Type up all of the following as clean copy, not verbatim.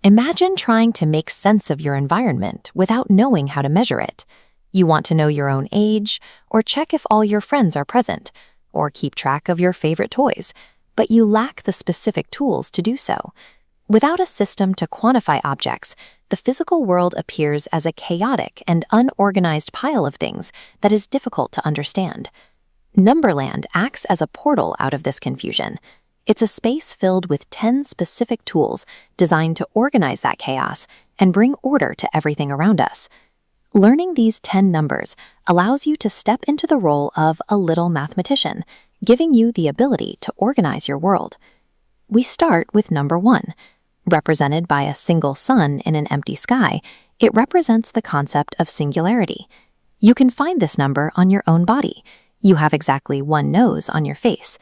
Imagine trying to make sense of your environment without knowing how to measure it. You want to know your own age, or check if all your friends are present, or keep track of your favorite toys, but you lack the specific tools to do so. Without a system to quantify objects, the physical world appears as a chaotic and unorganized pile of things that is difficult to understand. Numberland acts as a portal out of this confusion. It's a space filled with 10 specific tools designed to organize that chaos and bring order to everything around us. Learning these 10 numbers allows you to step into the role of a little mathematician, giving you the ability to organize your world. We start with number 1. Represented by a single sun in an empty sky, it represents the concept of singularity. You can find this number on your own body. You have exactly one nose on your face.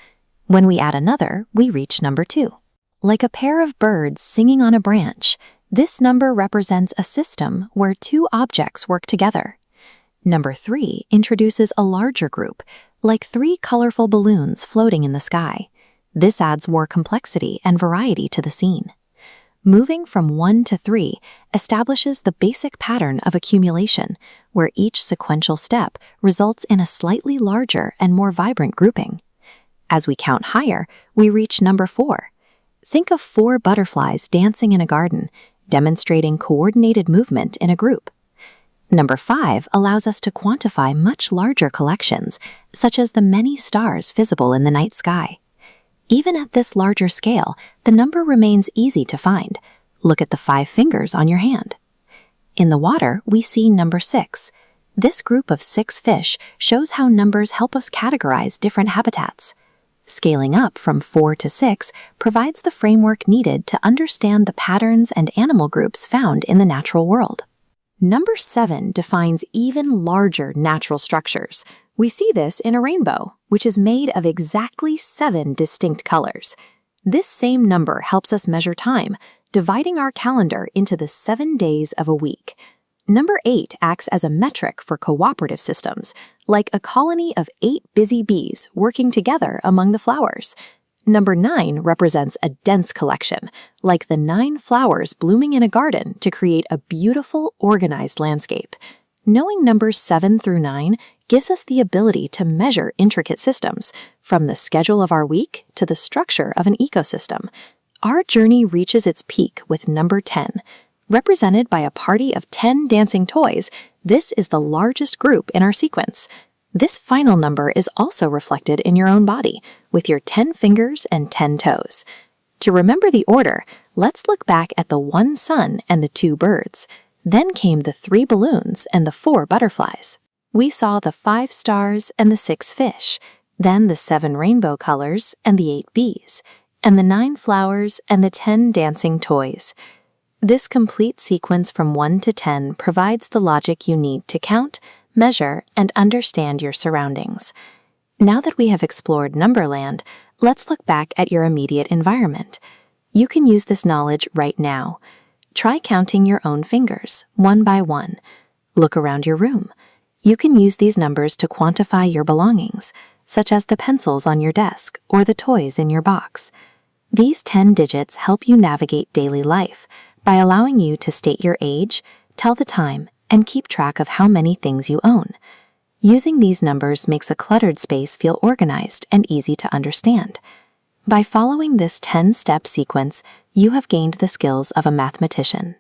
When we add another, we reach number 2. Like a pair of birds singing on a branch, this number represents a system where two objects work together. Number 3 introduces a larger group, like 3 colorful balloons floating in the sky. This adds more complexity and variety to the scene. Moving from 1 to 3 establishes the basic pattern of accumulation, where each sequential step results in a slightly larger and more vibrant grouping. As we count higher, we reach number 4. Think of 4 butterflies dancing in a garden, demonstrating coordinated movement in a group. Number 5 allows us to quantify much larger collections, such as the many stars visible in the night sky. Even at this larger scale, the number remains easy to find. Look at the 5 fingers on your hand. In the water, we see number 6. This group of 6 fish shows how numbers help us categorize different habitats. Scaling up from 4 to 6 provides the framework needed to understand the patterns and animal groups found in the natural world. Number 7 defines even larger natural structures. We see this in a rainbow, which is made of exactly 7 distinct colors. This same number helps us measure time, dividing our calendar into the 7 days of a week. Number 8 acts as a metric for cooperative systems, like a colony of 8 busy bees working together among the flowers. Number 9 represents a dense collection, like the 9 flowers blooming in a garden to create a beautiful, organized landscape. Knowing numbers 7 through 9 gives us the ability to measure intricate systems, from the schedule of our week to the structure of an ecosystem. Our journey reaches its peak with number 10. Represented by a party of 10 dancing toys, this is the largest group in our sequence. This final number is also reflected in your own body, with your 10 fingers and 10 toes. To remember the order, let's look back at the 1 sun and the 2 birds. Then came the 3 balloons and the 4 butterflies. We saw the 5 stars and the 6 fish, then the 7 rainbow colors and the 8 bees, and the 9 flowers and the 10 dancing toys. This complete sequence from 1 to 10 provides the logic you need to count, measure, and understand your surroundings. Now that we have explored Numberland, let's look back at your immediate environment. You can use this knowledge right now. Try counting your own fingers, one by one. Look around your room. You can use these numbers to quantify your belongings, such as the pencils on your desk or the toys in your box. These 10 digits help you navigate daily life by allowing you to state your age, tell the time, and keep track of how many things you own. Using these numbers makes a cluttered space feel organized and easy to understand. By following this 10-step sequence, you have gained the skills of a mathematician.